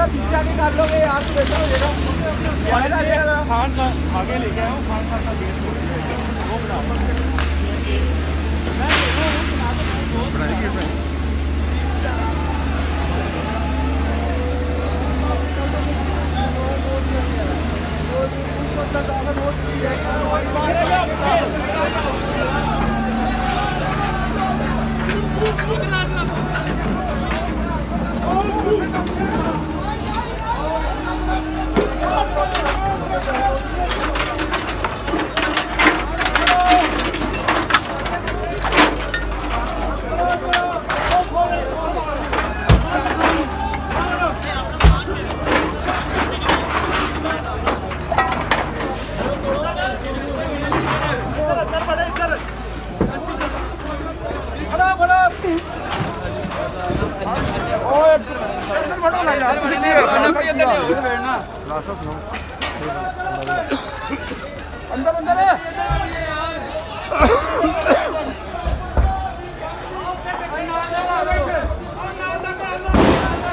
थोड़ा पीछे आके कर लोगे यार, तो बेहतर हो जाएगा। खान का आगे लेके आया हूँ, खान का गेट वो बना यार